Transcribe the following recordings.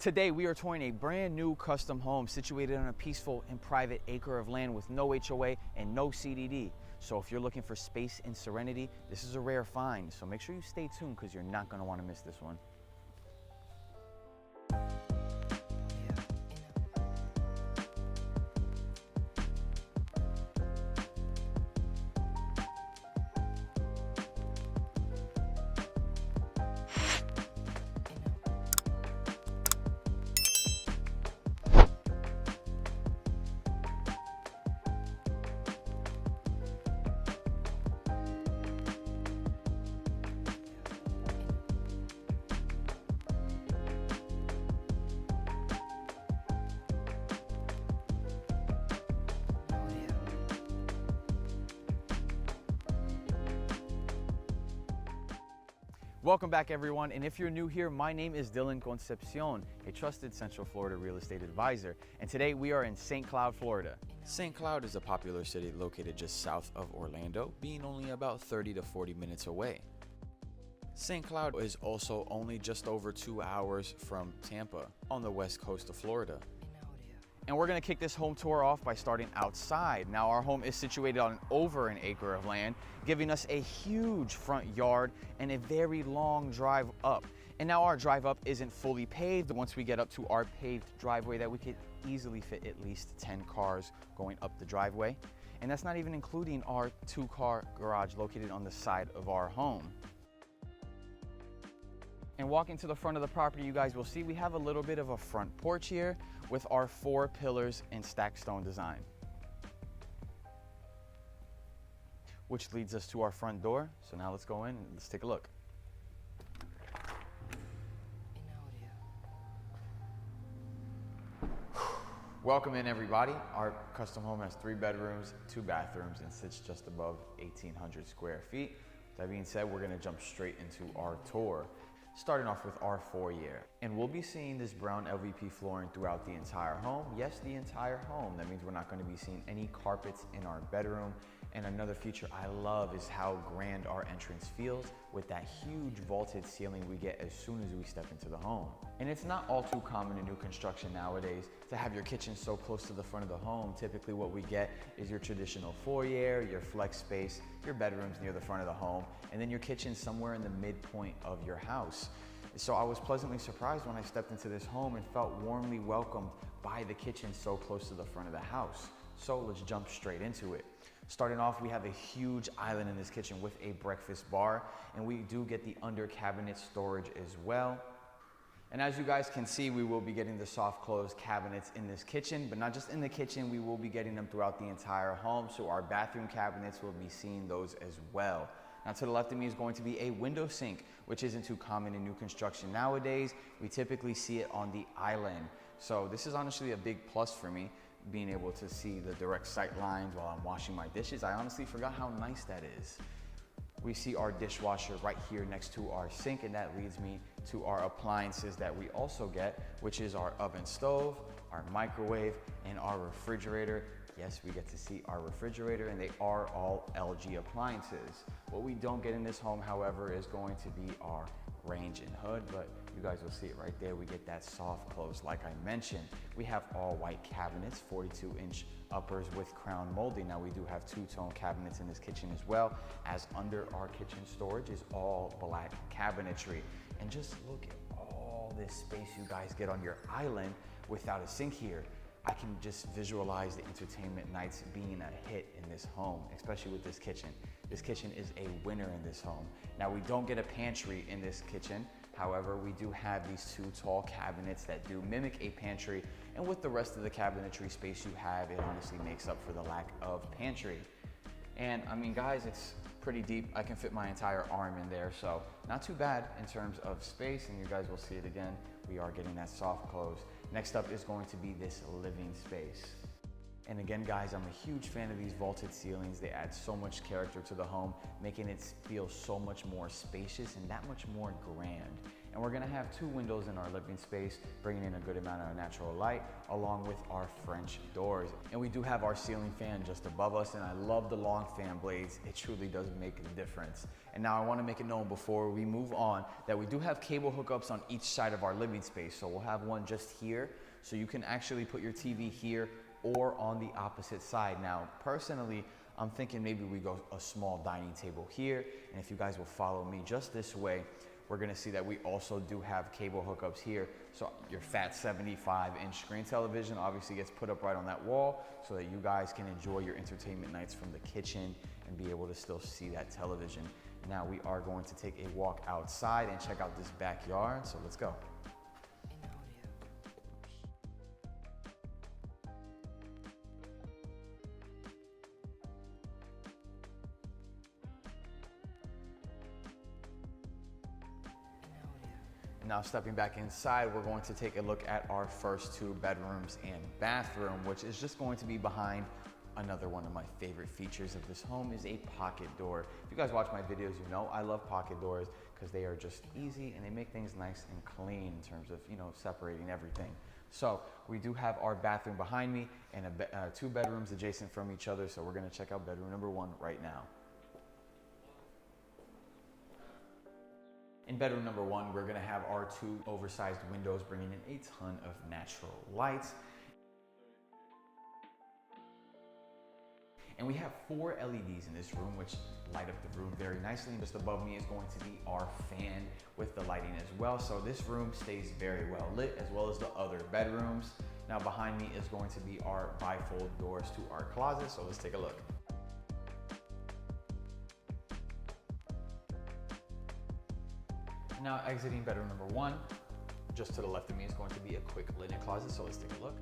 Today we are touring a brand new custom home situated on a peaceful and private acre of land with no HOA and no CDD. So if you're looking for space and serenity, this is a rare find. So make sure you stay tuned because you're not going to want to miss this one. Welcome back, everyone, and if you're new here, my name is Dylan Concepcion, a trusted Central Florida real estate advisor, and today we are in St. Cloud, Florida. St. Cloud is a popular city located just south of Orlando, being only about 30 to 40 minutes away. St. Cloud is also only just over 2 hours from Tampa on the west coast of Florida. And we're gonna kick this home tour off by starting outside. Now, our home is situated on over an acre of land, giving us a huge front yard and a very long drive up. And now our drive up isn't fully paved. Once we get up to our paved driveway, that we could easily fit at least 10 cars going up the driveway. And that's not even including our 2-car garage located on the side of our home. And walking to the front of the property, you guys will see we have a little bit of a front porch here with our 4 pillars and stacked stone design, which leads us to our front door. So now let's go in and let's take a look. Welcome in, everybody. Our custom home has 3 bedrooms, 2 bathrooms, and sits just above 1,800 square feet. That being said, we're gonna jump straight into our tour. Starting off with our foyer. And we'll be seeing this brown LVP flooring throughout the entire home. Yes, the entire home. That means we're not going to be seeing any carpets in our bedroom. And another feature I love is how grand our entrance feels with that huge vaulted ceiling we get as soon as we step into the home. And it's not all too common in new construction nowadays to have your kitchen so close to the front of the home. Typically what we get is your traditional foyer, your flex space, your bedrooms near the front of the home, and then your kitchen somewhere in the midpoint of your house. So I was pleasantly surprised when I stepped into this home and felt warmly welcomed by the kitchen so close to the front of the house. So let's jump straight into it. Starting off, we have a huge island in this kitchen with a breakfast bar, and we do get the under cabinet storage as well. And as you guys can see, we will be getting the soft close cabinets in this kitchen, but not just in the kitchen, we will be getting them throughout the entire home. So our bathroom cabinets will be seeing those as well. Now to the left of me is going to be a window sink, which isn't too common in new construction nowadays. We typically see it on the island. So this is honestly a big plus for me, being able to see the direct sight lines while I'm washing my dishes. I honestly forgot how nice that is. We see our dishwasher right here next to our sink, and that leads me to our appliances that we also get, which is our oven stove, our microwave, and our refrigerator. Yes, we get to see our refrigerator, and they are all LG appliances. What we don't get in this home, however, is going to be our range and hood, but you guys will see it right there. We get that soft close like I mentioned. We have all white cabinets, 42-inch uppers with crown molding. Now we do have 2-tone cabinets in this kitchen as well, as under our kitchen storage is all black cabinetry. And just look at all this space you guys get on your island without a sink here. I can just visualize the entertainment nights being a hit in this home, especially with this kitchen. This kitchen is a winner in this home. Now we don't get a pantry in this kitchen. However, we do have these 2 tall cabinets that do mimic a pantry, and with the rest of the cabinetry space you have, it honestly makes up for the lack of pantry. And I mean, guys, it's pretty deep. I can fit my entire arm in there, so not too bad in terms of space, and you guys will see it again. We are getting that soft close. Next up is going to be this living space. And again, guys, I'm a huge fan of these vaulted ceilings. They add so much character to the home, making it feel so much more spacious and that much more grand. And we're gonna have 2 windows in our living space, bringing in a good amount of natural light, along with our French doors. And we do have our ceiling fan just above us, and I love the long fan blades. It truly does make a difference. And now I wanna make it known before we move on that we do have cable hookups on each side of our living space. So we'll have one just here, so you can actually put your TV here or on the opposite side. Now, personally, I'm thinking maybe we go a small dining table here, and if you guys will follow me just this way, we're gonna see that we also do have cable hookups here. So your fat 75-inch screen television obviously gets put up right on that wall so that you guys can enjoy your entertainment nights from the kitchen and be able to still see that television. Now we are going to take a walk outside and check out this backyard, so let's go. Now stepping back inside, we're going to take a look at our first 2 bedrooms and bathroom, which is just going to be behind another one of my favorite features of this home is a pocket door. If you guys watch my videos, you know I love pocket doors because they are just easy and they make things nice and clean in terms of, separating everything. So we do have our bathroom behind me and 2 bedrooms adjacent from each other. So we're gonna check out bedroom number 1 right now. In bedroom number 1, we're gonna have our 2 oversized windows bringing in a ton of natural light. And we have 4 LEDs in this room, which light up the room very nicely. And just above me is going to be our fan with the lighting as well. So this room stays very well lit, as well as the other bedrooms. Now behind me is going to be our bifold doors to our closet. So let's take a look. Now exiting bedroom number 1, just to the left of me is going to be a quick linen closet, so let's take a look.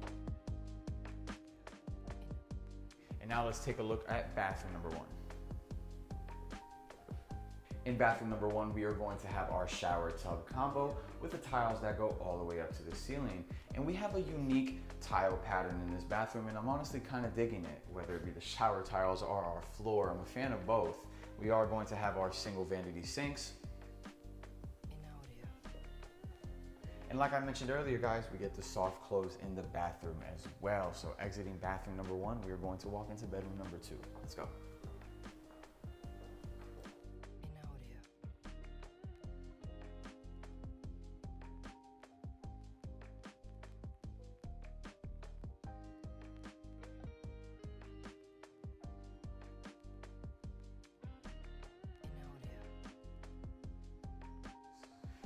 And now let's take a look at bathroom number 1. In bathroom number 1, we are going to have our shower tub combo with the tiles that go all the way up to the ceiling. And we have a unique tile pattern in this bathroom, and I'm honestly kind of digging it, whether it be the shower tiles or our floor. I'm a fan of both. We are going to have our single vanity sinks. And like I mentioned earlier, guys, we get the soft close in the bathroom as well. So exiting bathroom number 1, we are going to walk into bedroom number 2. Let's go.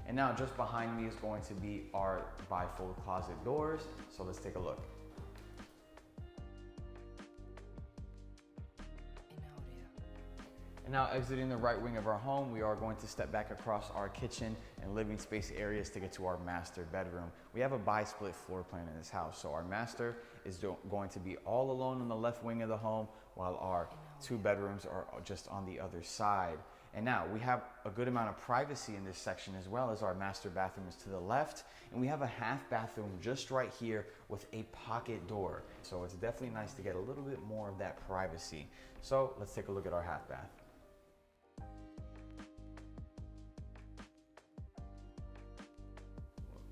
And now just behind me is going to be our bifold closet doors. So let's take a look. And now exiting the right wing of our home, we are going to step back across our kitchen and living space areas to get to our master bedroom. We have a bi-split floor plan in this house. So our master is going to be all alone on the left wing of the home, while our 2 bedrooms are just on the other side. And now we have a good amount of privacy in this section, as well as our master bathroom is to the left. And we have a half bathroom just right here with a pocket door. So it's definitely nice to get a little bit more of that privacy. So let's take a look at our half bath.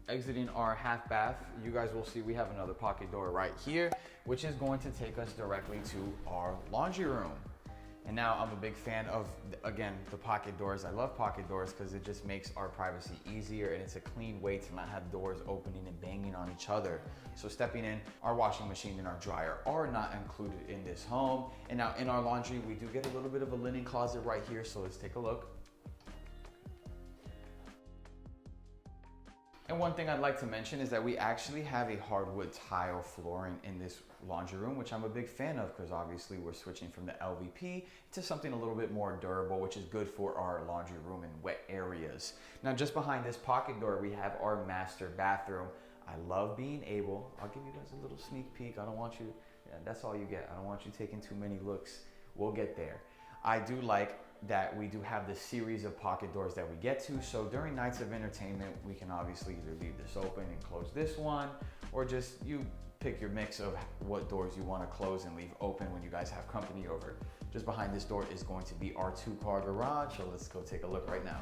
Exiting our half bath, you guys will see we have another pocket door right here, which is going to take us directly to our laundry room. And now I'm a big fan of, again, the pocket doors. I love pocket doors because it just makes our privacy easier, and it's a clean way to not have doors opening and banging on each other. So stepping in, our washing machine and our dryer are not included in this home. And now in our laundry, we do get a little bit of a linen closet right here. So let's take a look. And one thing I'd like to mention is that we actually have a hardwood tile flooring in this laundry room, which I'm a big fan of because obviously we're switching from the LVP to something a little bit more durable, which is good for our laundry room and wet areas. Now, just behind this pocket door, we have our master bathroom. I love being able, I'll give you guys a little sneak peek. I don't want you, that's all you get. I don't want you taking too many looks. We'll get there. I do like that we do have this series of pocket doors that we get to. So during nights of entertainment, we can obviously either leave this open and close this one, or just you pick your mix of what doors you want to close and leave open when you guys have company over. Just behind this door is going to be our 2-car garage. So let's go take a look right now.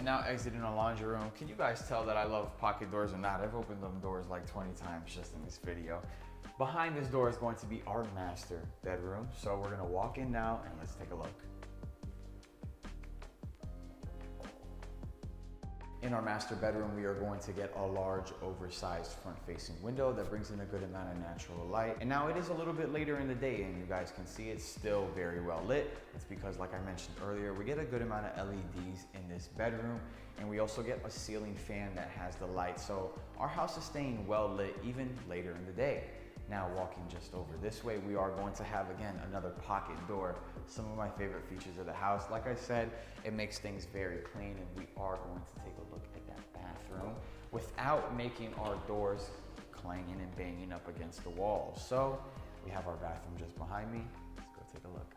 now exiting the laundry room. Can you guys tell that I love pocket doors or not? I've opened them doors like 20 times just in this video. Behind this door is going to be our master bedroom. So we're gonna walk in now and let's take a look. In our master bedroom, we are going to get a large, oversized front-facing window that brings in a good amount of natural light. And now it is a little bit later in the day, and you guys can see it's still very well lit. It's because, like I mentioned earlier, we get a good amount of LEDs in this bedroom, and we also get a ceiling fan that has the light. So our house is staying well lit even later in the day. Now walking just over this way, we are going to have, again, another pocket door. Some of my favorite features of the house. Like I said, it makes things very clean, and we are going to take a look at that bathroom without making our doors clanging and banging up against the walls. So we have our bathroom just behind me. Let's go take a look.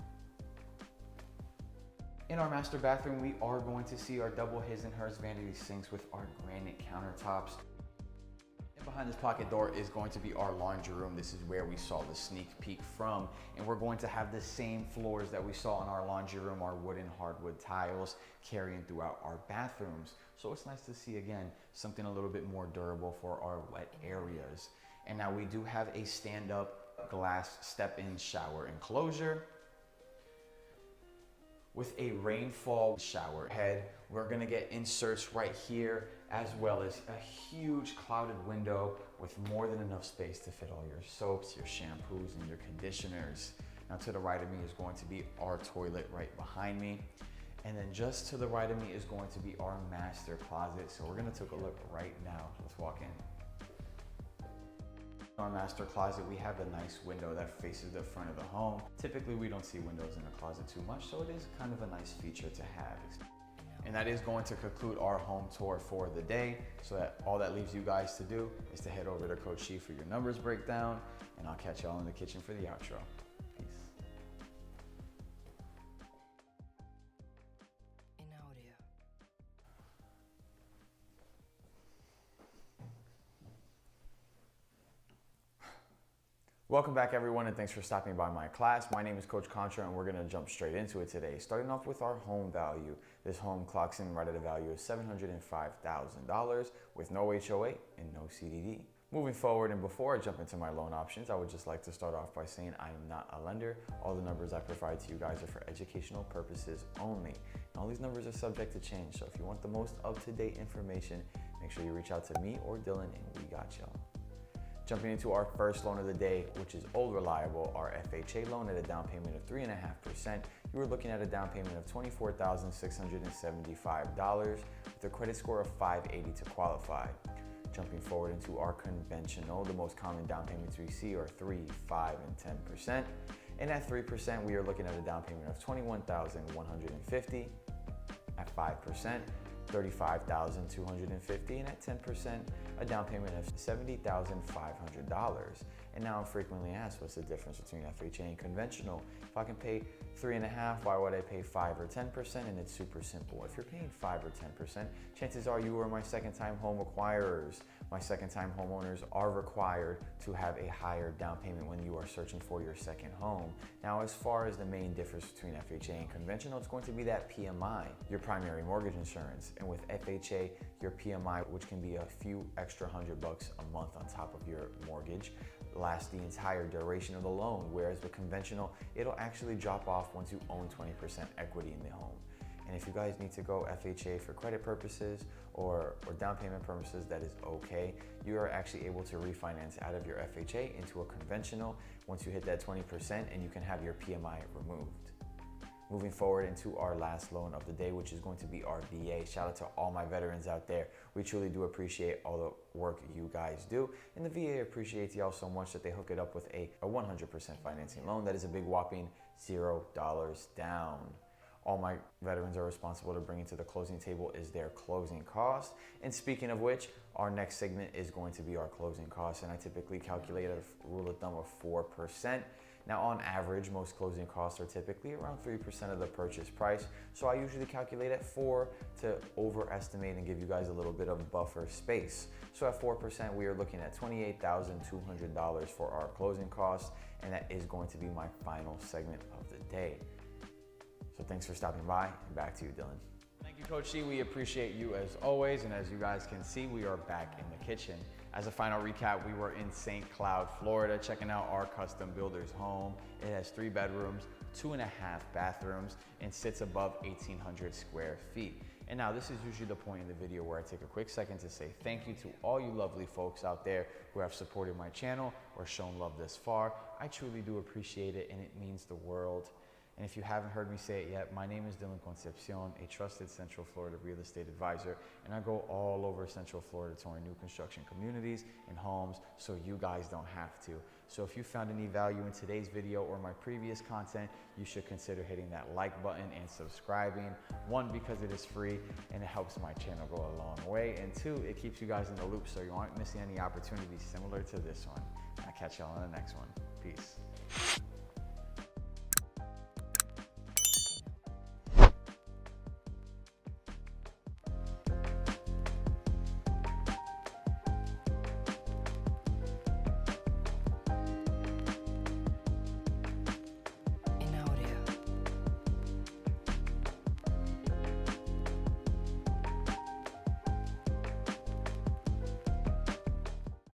In our master bathroom, we are going to see our double his and hers vanity sinks with our granite countertops. Behind this pocket door is going to be our laundry room. This is where we saw the sneak peek from, and we're going to have the same floors that we saw in our laundry room, our wood and hardwood tiles carrying throughout our bathrooms. So it's nice to see, again, something a little bit more durable for our wet areas. And now we do have a stand-up glass step-in shower enclosure with a rainfall shower head. We're gonna get inserts right here, as well as a huge clouded window with more than enough space to fit all your soaps, your shampoos, and your conditioners. Now to the right of me is going to be our toilet right behind me. And then just to the right of me is going to be our master closet. So we're gonna take a look right now. Let's walk in. In our master closet, we have a nice window that faces the front of the home. Typically, we don't see windows in the closet too much, so it is kind of a nice feature to have. And that is going to conclude our home tour for the day. So that all that leaves you guys to do is to head over to Coach She for your numbers breakdown, and I'll catch y'all in the kitchen for the outro. Peace. Welcome back, everyone, and thanks for stopping by my class. My name is Coach Contra, and we're gonna jump straight into it today. Starting off with our home value. This home clocks in right at a value of $705,000 with no HOA and no CDD. Moving forward, and before I jump into my loan options, I would just like to start off by saying I am not a lender. All the numbers I provide to you guys are for educational purposes only. And all these numbers are subject to change, so if you want the most up-to-date information, make sure you reach out to me or Dylan, and we got y'all. Jumping into our first loan of the day, which is Old Reliable, our FHA loan at a down payment of 3.5%. You are looking at a down payment of $24,675 with a credit score of 580 to qualify. Jumping forward into our conventional, the most common down payments we see are 3%, 5%, and 10%. And at 3%, we are looking at a down payment of $21,150. At 5%, $35,250, and at 10%, a down payment of $70,500. And now I'm frequently asked, what's the difference between FHA and conventional? If I can pay 3.5%, why would I pay 5 or 10%? And it's super simple. If you're paying 5 or 10%, chances are you are my second-time home acquirers. My second-time homeowners are required to have a higher down payment when you are searching for your second home. Now, as far as the main difference between FHA and conventional, it's going to be that PMI, your primary mortgage insurance. And with FHA, your PMI, which can be a few extra $100 a month on top of your mortgage, lasts the entire duration of the loan, whereas with conventional, it'll actually drop off once you own 20% equity in the home. And if you guys need to go FHA for credit purposes or down payment purposes, that is okay. You are actually able to refinance out of your FHA into a conventional once you hit that 20%, and you can have your PMI removed. Moving forward into our last loan of the day, which is going to be our VA. Shout out to all my veterans out there. We truly do appreciate all the work you guys do. And the VA appreciates y'all so much that they hook it up with a 100% financing loan that is a big whopping $0 down. All my veterans are responsible to bring into the closing table is their closing cost. And speaking of which, our next segment is going to be our closing costs. And I typically calculate a rule of thumb of 4%. Now, on average, most closing costs are typically around 3% of the purchase price. So I usually calculate at 4 to overestimate and give you guys a little bit of buffer space. So at 4%, we are looking at $28,200 for our closing costs. And that is going to be my final segment of the day. So thanks for stopping by, and back to you, Dylan. Thank you, Coach C. We appreciate you as always. And as you guys can see, we are back in the kitchen. As a final recap, we were in St. Cloud, Florida, checking out our custom builder's home. It has 3 bedrooms, 2.5 bathrooms, and sits above 1,800 square feet. And now this is usually the point in the video where I take a quick second to say thank you to all you lovely folks out there who have supported my channel or shown love this far. I truly do appreciate it, and it means the world. And if you haven't heard me say it yet, my name is Dylan Concepcion, a trusted Central Florida real estate advisor, and I go all over Central Florida touring new construction communities and homes so you guys don't have to. So if you found any value in today's video or my previous content, you should consider hitting that like button and subscribing. 1, because it is free and it helps my channel go a long way, and 2, it keeps you guys in the loop so you aren't missing any opportunities similar to this one. I'll catch y'all on the next one. Peace.